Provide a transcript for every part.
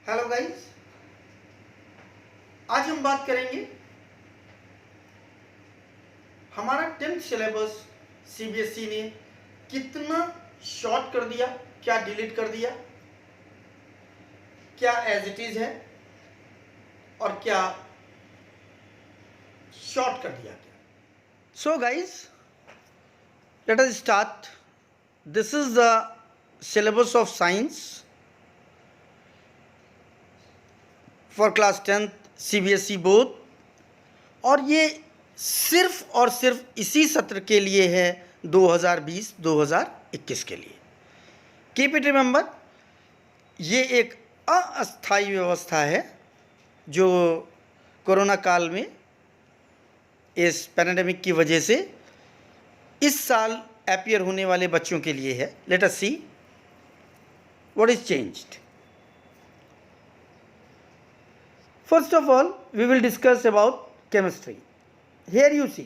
Hello guys, आज हम बात करेंगे हमारा 10th सिलेबस सीबीएसई ने कितना शॉर्ट कर दिया, क्या डिलीट कर दिया, क्या एज इट इज है और क्या शॉर्ट कर दिया गया। So guys, let us start. This is the syllabus of science for class 10th CBSE board, और ये सिर्फ और सिर्फ इसी सत्र के लिए है 2020-2021 के लिए। कीप इट रिमेंबर, ये एक अस्थायी व्यवस्था है जो कोरोना काल में इस पैंडेमिक की वजह से इस साल अपीयर होने वाले बच्चों के लिए है। Late us see what is changed. First of all, we will discuss about chemistry. Here you see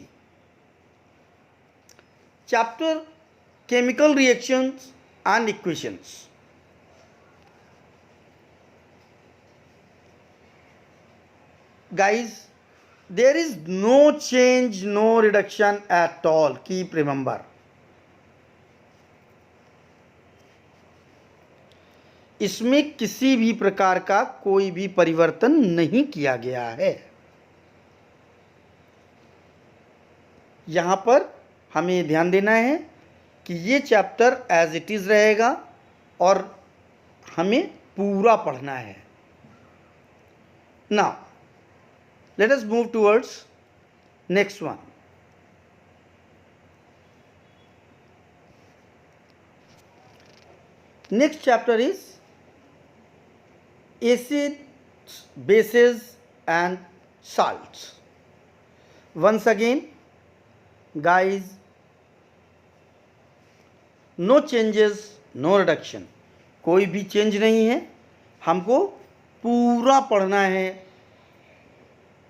chapter chemical reactions and equations. Guys, there is no change, no reduction at all. Keep remember. इसमें किसी भी प्रकार का कोई भी परिवर्तन नहीं किया गया है। यहां पर हमें ध्यान देना है कि ये चैप्टर एज इट इज रहेगा और हमें पूरा पढ़ना है। Now let us move towards next one. Next chapter is acids, bases and salts. Once again, guys, no changes, no reduction. कोई भी चेंज नहीं है, हमको पूरा पढ़ना है,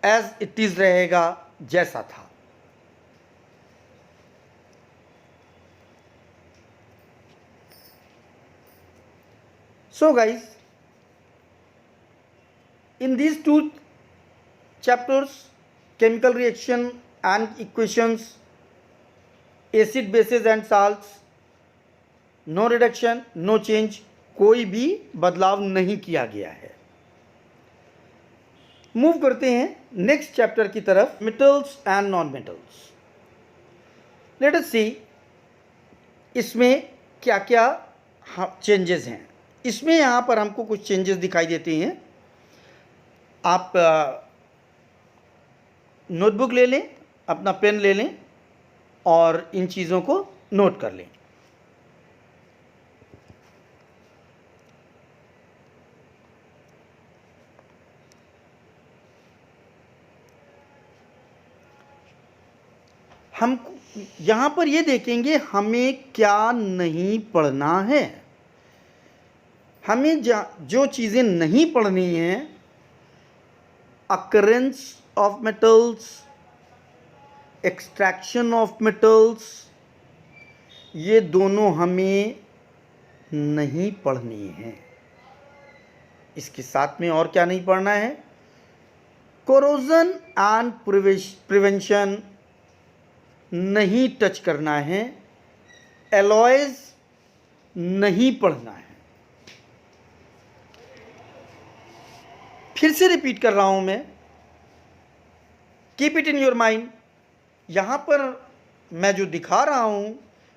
एज इट इज रहेगा जैसा था। So guys, in these two chapters, chemical reaction and equations, acid, bases and salts, no reduction, no change, कोई भी बदलाव नहीं किया गया है। मूव करते हैं नेक्स्ट चैप्टर की तरफ, metals and non metals. Let us see इसमें क्या क्या चेंजेस हैं। इसमें यहाँ पर हमको कुछ चेंजेस दिखाई देते हैं। आप नोटबुक ले लें, अपना पेन ले लें और इन चीज़ों को नोट कर लें। हम यहाँ पर ये देखेंगे हमें क्या नहीं पढ़ना है। हमें जो चीज़ें नहीं पढ़नी हैं, occurrence of metals, extraction of metals, ये दोनों हमें नहीं पढ़नी है। इसके साथ में और क्या नहीं पढ़ना है? corrosion and prevention नहीं टच करना है। alloys नहीं पढ़ना है। फिर से रिपीट कर रहा हूं मैं, keep it in your mind. यहां पर मैं जो दिखा रहा हूं,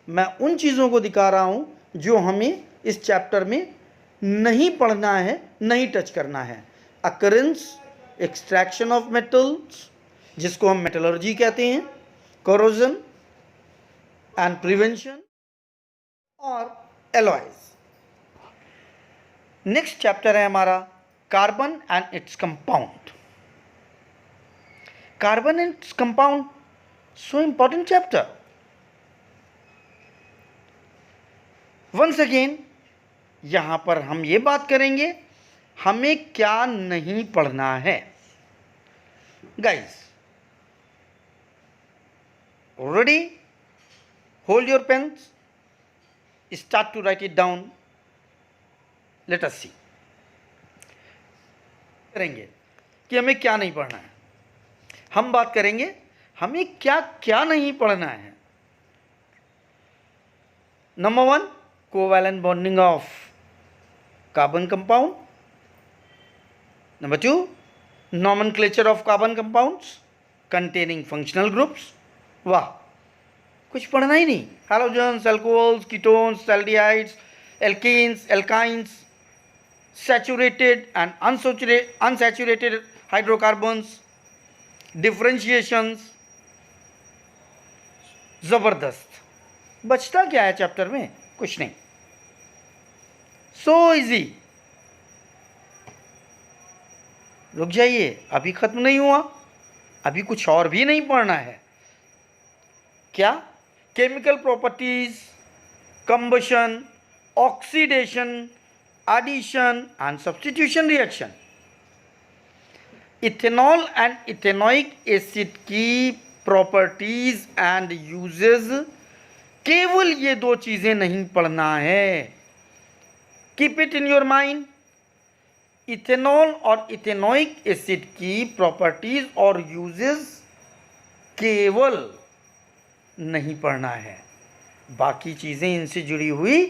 मैं उन चीज़ों को दिखा रहा हूं जो हमें इस चैप्टर में नहीं पढ़ना है, नहीं टच करना है। अकरेंस, एक्सट्रैक्शन ऑफ मेटल्स, जिसको हम मेटलर्जी कहते हैं, कोरोजन एंड प्रिवेंशन, और एलॉयज। नेक्स्ट चैप्टर है हमारा carbon and its compound. Carbon and its compound, so important chapter. Once again यहां पर हम ये बात करेंगे हमें क्या नहीं पढ़ना है। Guys, ready? Hold your pens, start to write it down. Let us see. करेंगे कि हमें क्या नहीं पढ़ना है, हम बात करेंगे हमें क्या क्या नहीं पढ़ना है। Number 1, covalent bonding of carbon compound. Number 2, nomenclature of carbon compounds containing functional groups. वाह, कुछ पढ़ना ही नहीं। Halogens, alcohols, ketones, aldehydes, alkenes, alkynes, saturated and unsaturated hydrocarbons, differentiations। जबरदस्त। बचता क्या है चैप्टर में? कुछ नहीं। So easy. रुक जाइए, अभी खत्म नहीं हुआ, अभी कुछ और भी नहीं पढ़ना है। क्या? Chemical properties, combustion, oxidation, addition and substitution reaction। Ethanol and ethanoic acid की प्रॉपर्टीज एंड यूजेस, केवल ये 2 चीजें नहीं पढ़ना है। Keep it in your mind. Ethanol और इथेनोइक एसिड की प्रॉपर्टीज और यूजेस केवल नहीं पढ़ना है, बाकी चीजें इनसे जुड़ी हुई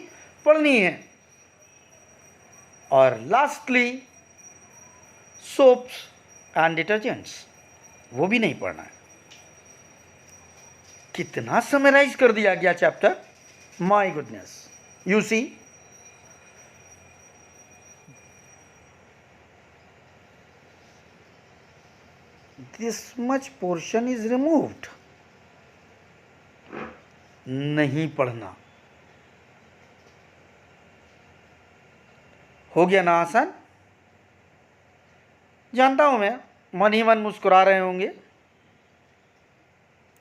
पढ़नी है। और लास्टली सोप्स एंड डिटर्जेंट्स, वो भी नहीं पढ़ना है। कितना समराइज कर दिया गया chapter, my goodness. You see, this much portion is removed. नहीं पढ़ना। हो गया ना आसान? जानता हूं मैं, मन ही मन मुस्कुरा रहे होंगे,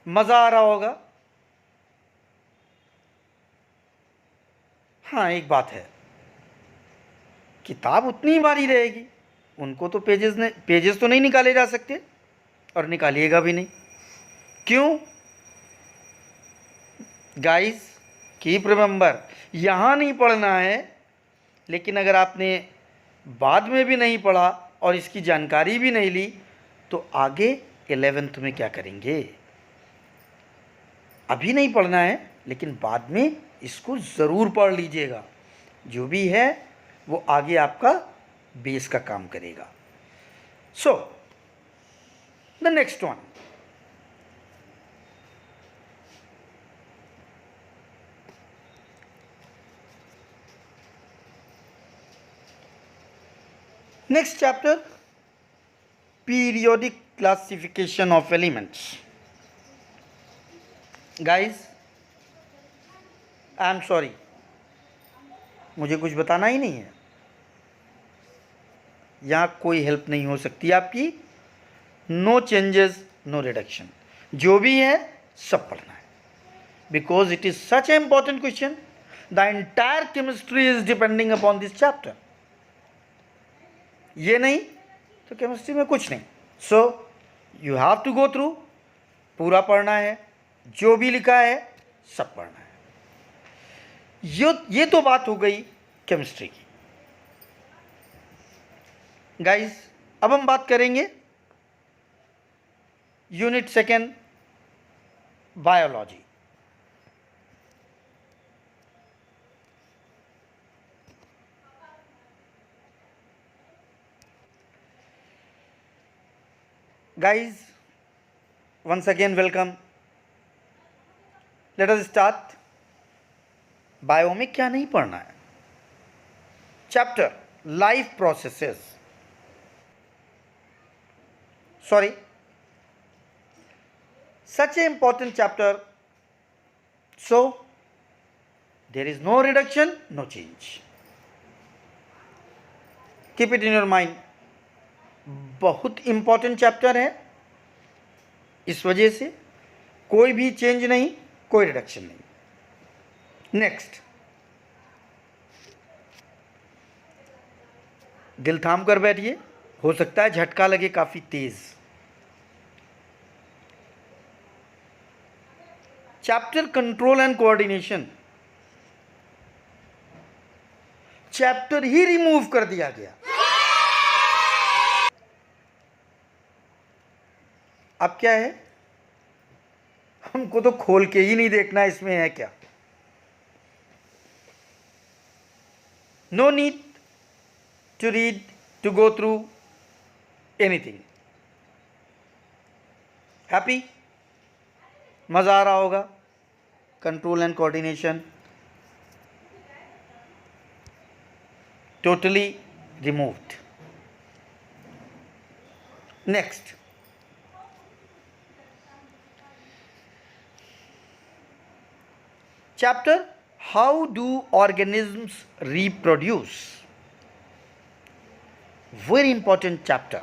मजा आ रहा होगा। हाँ, एक बात है, किताब उतनी ही भारी रहेगी, उनको तो पेजेस तो नहीं निकाले जा सकते, और निकालिएगा भी नहीं। क्यों? गाइस, कीप रिमेंबर, यहां नहीं पढ़ना है, लेकिन अगर आपने बाद में भी नहीं पढ़ा और इसकी जानकारी भी नहीं ली तो आगे 11th में क्या करेंगे? अभी नहीं पढ़ना है, लेकिन बाद में इसको ज़रूर पढ़ लीजिएगा। जो भी है वो आगे आपका बेस का काम करेगा। So the next one, next chapter, periodic classification of elements। guys, I am sorry, मुझे कुछ बताना ही नहीं है, यहाँ कोई हेल्प नहीं हो सकती आपकी। नो चेंजेस, नो रिडक्शन, जो भी है सब पढ़ना है, because it is such a important question. The entire chemistry is depending upon this chapter. ये नहीं तो केमिस्ट्री में कुछ नहीं। So you have to go through, पूरा पढ़ना है, जो भी लिखा है सब पढ़ना है। ये तो बात हो गई केमिस्ट्री की। गाइस, अब हम बात करेंगे unit 2 biology. Guys, once again welcome. Let us start. Bio में क्या नहीं पढ़ना है? Chapter life processes, sorry, such an important chapter, so there is no reduction, no change. Keep it in your mind. बहुत इंपॉर्टेंट चैप्टर है, इस वजह से कोई भी चेंज नहीं, कोई रिडक्शन नहीं। नेक्स्ट, दिल थाम कर बैठिए, हो सकता है झटका लगे काफी तेज। Chapter control and coordination, chapter ही रिमूव कर दिया गया। अब क्या है, हमको तो खोल के ही नहीं देखना इसमें है क्या। No need to read, to go through anything. Happy, मज़ा आ रहा होगा। Control and coordination totally removed. Next, chapter how do organisms reproduce, very important chapter.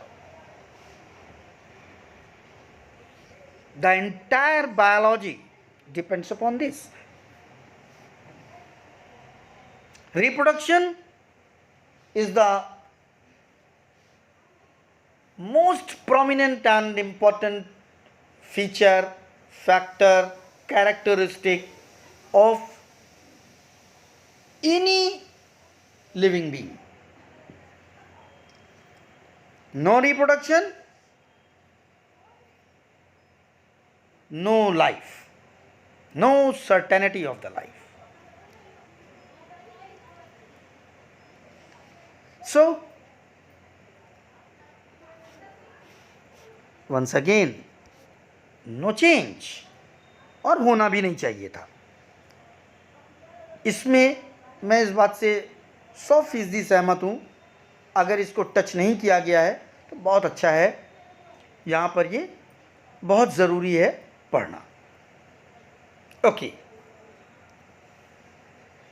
The entire biology depends upon this. Reproduction is the most prominent and important feature, factor, characteristic of any living being. No reproduction, no life, no certainty of the life. So, once again, no change, और होना भी नहीं चाहिए था। इसमें मैं इस बात से 100% सहमत हूँ। अगर इसको टच नहीं किया गया है तो बहुत अच्छा है, यहाँ पर ये बहुत ज़रूरी है पढ़ना। Okay,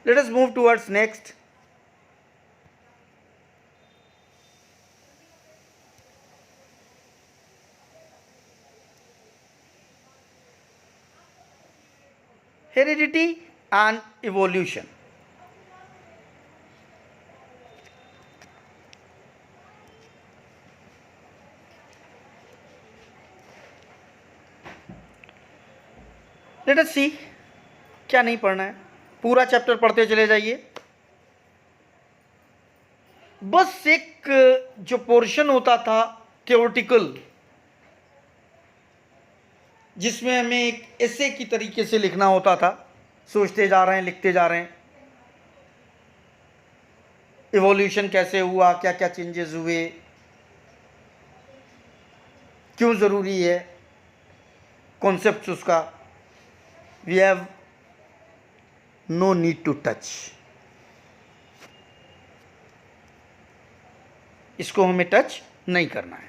late us move towards next. Heredity and evolution. Let us see, क्या नहीं पढ़ना है, पूरा चैप्टर पढ़ते चले जाइए। बस एक जो पोर्शन होता था थ्योरेटिकल, जिसमें हमें एक ऐसे की तरीके से लिखना होता था, सोचते जा रहे हैं, लिखते जा रहे हैं, इवोल्यूशन कैसे हुआ, क्या क्या चेंजेस हुए, क्यों ज़रूरी है, कॉन्सेप्ट उसका। We have no need to touch, इसको हमें टच नहीं करना है।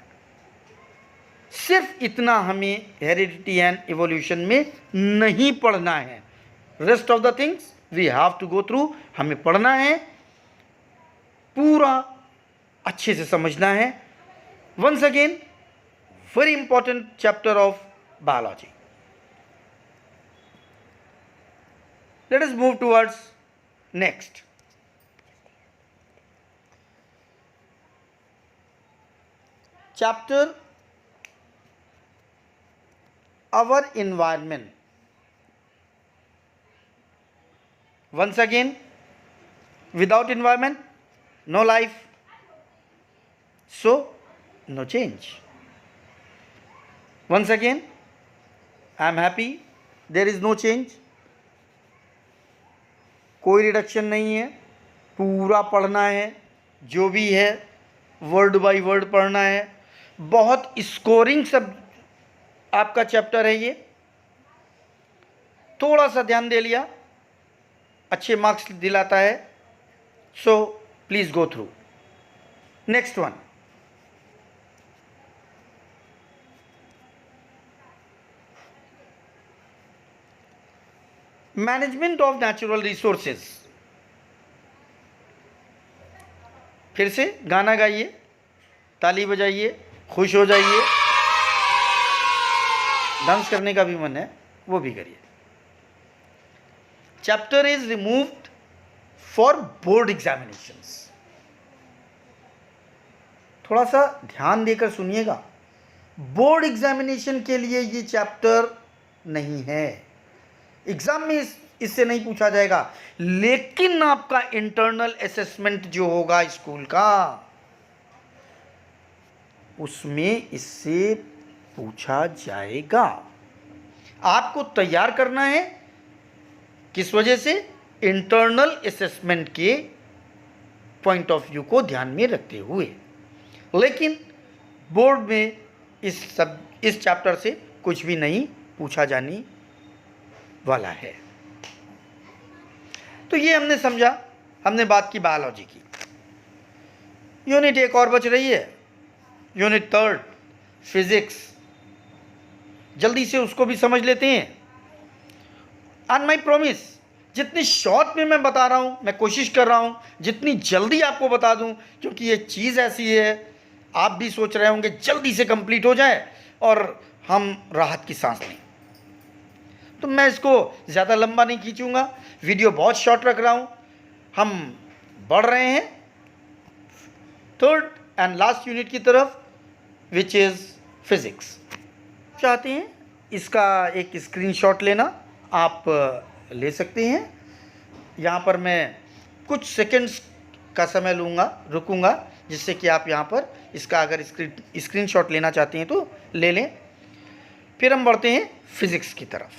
सिर्फ इतना हमें हेरिडिटी एंड इवोल्यूशन में नहीं पढ़ना है। Rest of the things we have to go through, हमें पढ़ना है, पूरा अच्छे से समझना है। Once again, very important chapter of biology. Let us move towards next. Chapter our environment. Once again, without environment, no life, so no change. Once again, I am happy, there is no change, कोई reduction नहीं है, पूरा पढ़ना है, जो भी है word by word पढ़ना है। बहुत स्कोरिंग सब आपका चैप्टर है ये, थोड़ा सा ध्यान दे लिया अच्छे मार्क्स दिलाता है। So please go through. Next one, management of natural resources. फिर से गाना गाइए, ताली बजाइए, खुश हो जाइए, डांस करने का भी मन है वो भी करिए। Chapter is removed for board examinations. थोड़ा सा ध्यान देकर सुनिएगा, बोर्ड एग्जामिनेशन के लिए ये चैप्टर नहीं है, एग्जाम में इससे नहीं पूछा जाएगा, लेकिन आपका इंटरनल असेसमेंट जो होगा स्कूल का, उसमें इससे पूछा जाएगा। आपको तैयार करना है, किस वजह से? इंटरनल असेसमेंट के पॉइंट ऑफ व्यू को ध्यान में रखते हुए। लेकिन बोर्ड में इस चैप्टर से कुछ भी नहीं पूछा जाने वाला है। तो ये हमने समझा, हमने बात की बायोलॉजी की। यूनिट 1 और बच रही है, यूनिट 3 फिजिक्स। जल्दी से उसको भी समझ लेते हैं। ऑन माई प्रॉमिस, जितनी शॉर्ट में मैं बता रहा हूँ, मैं कोशिश कर रहा हूँ जितनी जल्दी आपको बता दूँ, क्योंकि ये चीज़ ऐसी है, आप भी सोच रहे होंगे जल्दी से कंप्लीट हो जाए और हम राहत की सांस लें। तो मैं इसको ज़्यादा लंबा नहीं खींचूंगा, वीडियो बहुत शॉर्ट रख रहा हूँ। हम बढ़ रहे हैं 3rd एंड लास्ट यूनिट की तरफ, विच इज़ फिजिक्स। चाहते हैं इसका एक स्क्रीनशॉट लेना, आप ले सकते हैं। यहाँ पर मैं कुछ सेकंड्स का समय रुकूंगा, जिससे कि आप यहाँ पर इसका अगर स्क्रीनशॉट लेना चाहते हैं तो ले लें। फिर हम बढ़ते हैं फिजिक्स की तरफ।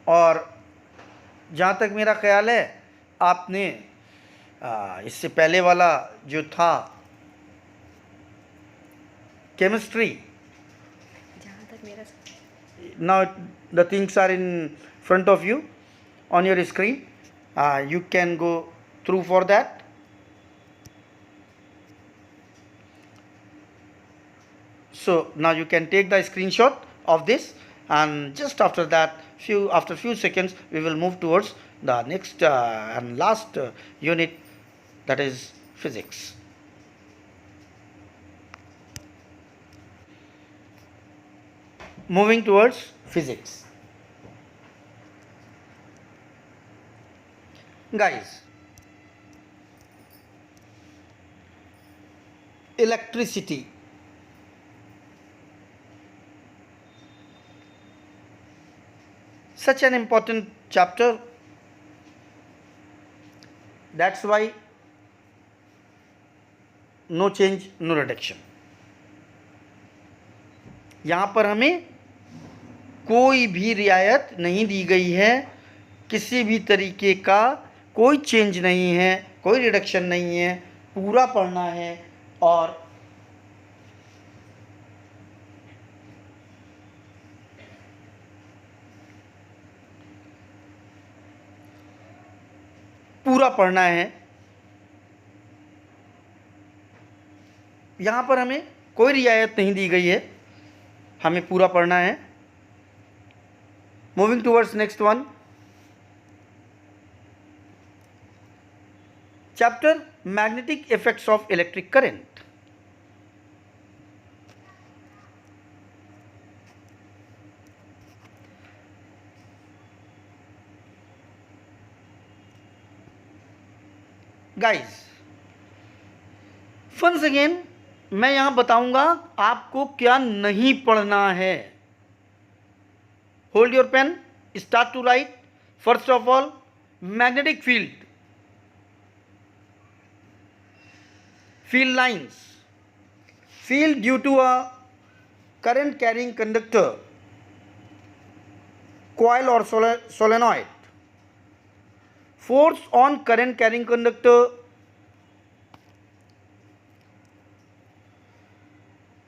और जहाँ तक मेरा ख्याल है, आपने इससे पहले वाला जो था केमिस्ट्री, जहाँ तक मेरा, now the things are in front of you on your screen. You can go through for that. So now you can take the screenshot of this, and just after that, after few seconds, we will move towards the next and last unit, that is physics. Moving towards physics. Guys, electricity, such an important chapter. That's why no change, no reduction. यहाँ पर हमें कोई भी रियायत नहीं दी गई है, किसी भी तरीके का कोई चेंज नहीं है, कोई रिडक्शन नहीं है, पूरा पढ़ना है। और पूरा पढ़ना है। यहाँ पर हमें कोई रियायत नहीं दी गई है, हमें पूरा पढ़ना है। Moving towards next one, chapter magnetic effects of electric current. Guys, once again मैं यहां बताऊंगा आपको क्या नहीं पढ़ना है। Hold your pen, start to write. First of all, magnetic field, field lines, field due to a current carrying conductor, coil or solenoid, force on current carrying conductor,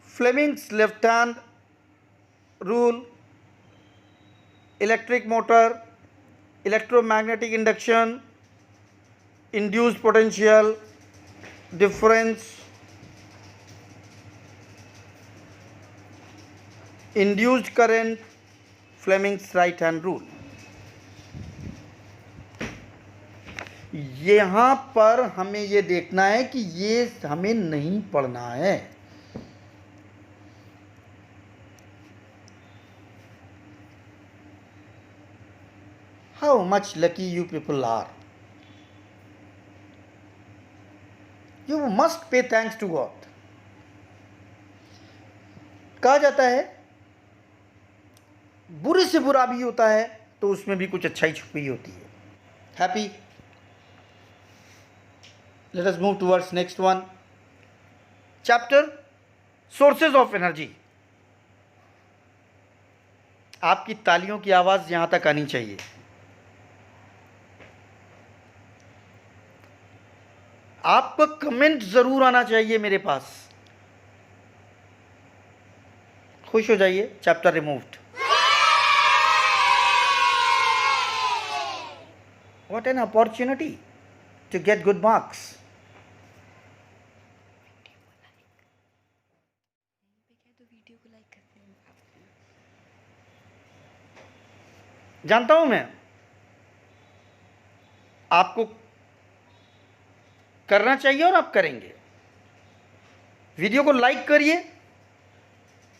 Fleming's left hand rule, electric motor, electromagnetic induction, induced potential difference, induced current, Fleming's right hand rule। यहाँ पर हमें ये देखना है कि ये हमें नहीं पढ़ना है। How much lucky you people are. You must pay thanks to God. कहा जाता है बुरे से बुरा भी होता है तो उसमें भी कुछ अच्छाई छुपी होती है। Happy Let us move towards next one. Chapter Sources of Energy. आपकी तालियों की आवाज़ यहाँ तक आनी चाहिए. आपका कमेंट ज़रूर आना चाहिए मेरे पास. खुश हो जाइए. Chapter removed. What an opportunity to get good marks. तो वीडियो को लाइक करते हैं आप. जानता हूं मैं आपको करना चाहिए और आप करेंगे. वीडियो को लाइक करिए,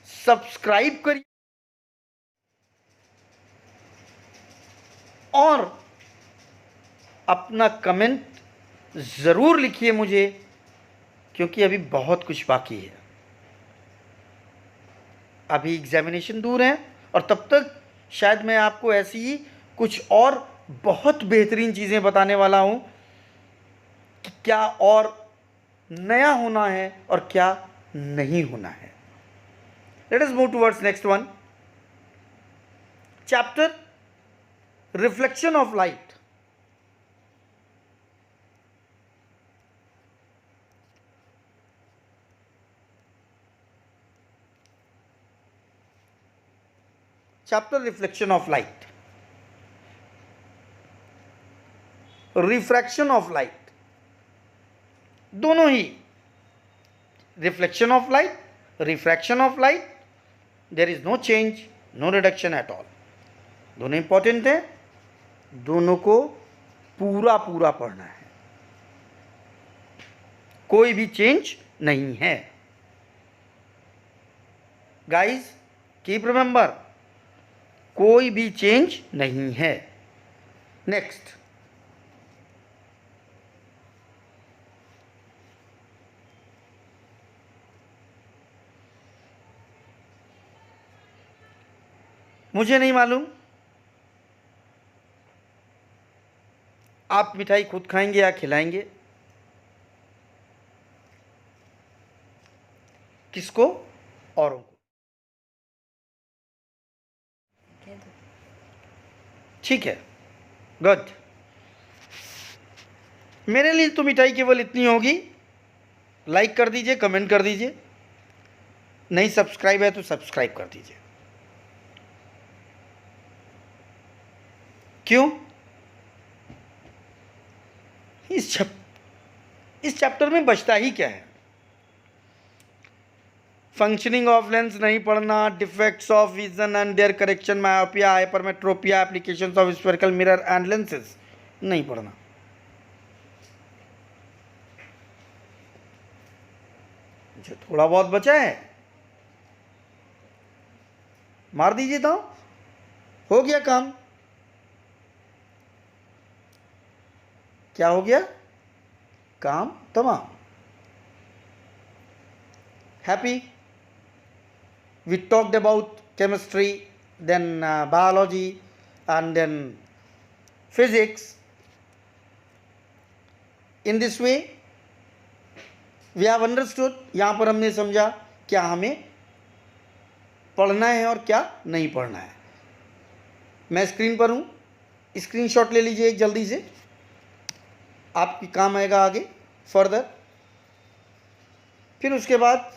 सब्सक्राइब करिए और अपना कमेंट ज़रूर लिखिए मुझे, क्योंकि अभी बहुत कुछ बाकी है. अभी एग्जामिनेशन दूर है और तब तक शायद मैं आपको ऐसी ही कुछ और बहुत बेहतरीन चीज़ें बताने वाला हूँ कि क्या और नया होना है और क्या नहीं होना है. Late us move towards next one. Chapter reflection of light. Chapter Reflection of Light. Refraction of light. दोनों ही. Reflection of light, refraction of light. There is no change, no reduction at all. दोनों important हैं. दोनों को पूरा पूरा पढ़ना है. कोई भी चेंज नहीं है. Guys, keep remember. कोई भी चेंज नहीं है. नेक्स्ट. मुझे नहीं मालूम आप मिठाई खुद खाएंगे या खिलाएंगे. किसको? औरों को. कह दो. ठीक है. गुड. मेरे लिए तो मिठाई केवल इतनी होगी. लाइक कर दीजिए, कमेंट कर दीजिए. नहीं सब्सक्राइब है तो सब्सक्राइब कर दीजिए. क्यों? इस चैप्टर में बचता ही क्या है? फंक्शनिंग ऑफ लेंस नहीं पढ़ना, defects of vision and their correction, myopia, hypermetropia, applications of spherical mirror and lenses नहीं पढ़ना. जो थोड़ा बहुत बचा है मार दीजिए तो हो गया काम. क्या हो गया? काम तमाम. Happy? We talked about chemistry, then biology, and then physics. In this way, we have understood. यहाँ पर हमने समझा क्या हमें पढ़ना है और क्या नहीं पढ़ना है. मैं स्क्रीन पर हूँ. स्क्रीनशॉट ले लीजिए एक जल्दी से. आपकी काम आएगा आगे फर्दर. फिर उसके बाद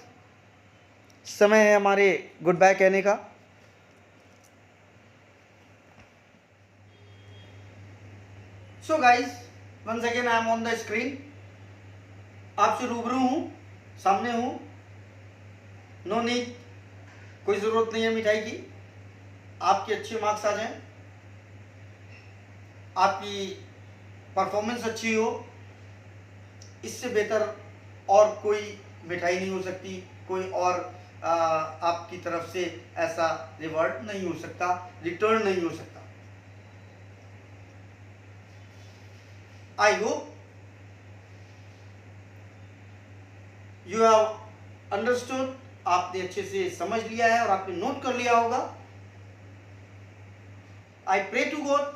समय है हमारे गुड बाय कहने का. So guys, once again I am on the screen. आपसे रूबरू हूँ, सामने हूँ. नो नीड, कोई ज़रूरत नहीं है मिठाई की. आपके अच्छे मार्क्स आ जाएं, आपकी परफॉर्मेंस अच्छी हो. इससे बेहतर और कोई मिठाई नहीं हो सकती. कोई और आपकी तरफ से ऐसा रिवॉर्ड नहीं हो सकता, रिटर्न नहीं हो सकता. I hope you have understood. आपने अच्छे से समझ लिया है और आपने नोट कर लिया होगा. I pray to God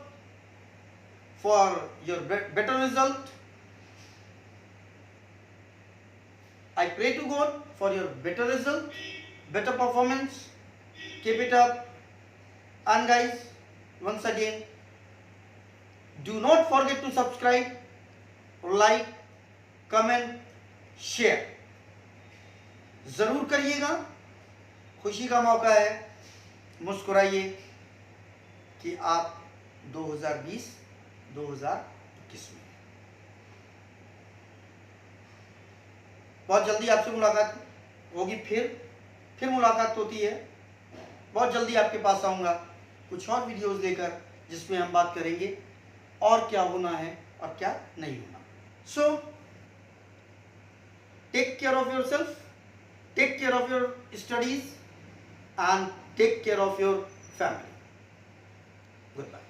for your better result. I pray to God for your better result, better performance. Keep it up. And guys, once again, do not forget to subscribe, like, comment, share. ज़रूर करिएगा, खुशी का मौका है, मुस्कुराइए कि आप 2020-2021 में। बहुत जल्दी आपसे मुलाकात होगी, फिर मुलाकात होती है। बहुत जल्दी आपके पास आऊँगा कुछ और वीडियोस लेकर, जिसमें हम बात करेंगे और क्या होना है और क्या नहीं होना। So take care of yourself, take care of your studies and take care of your family. Goodbye.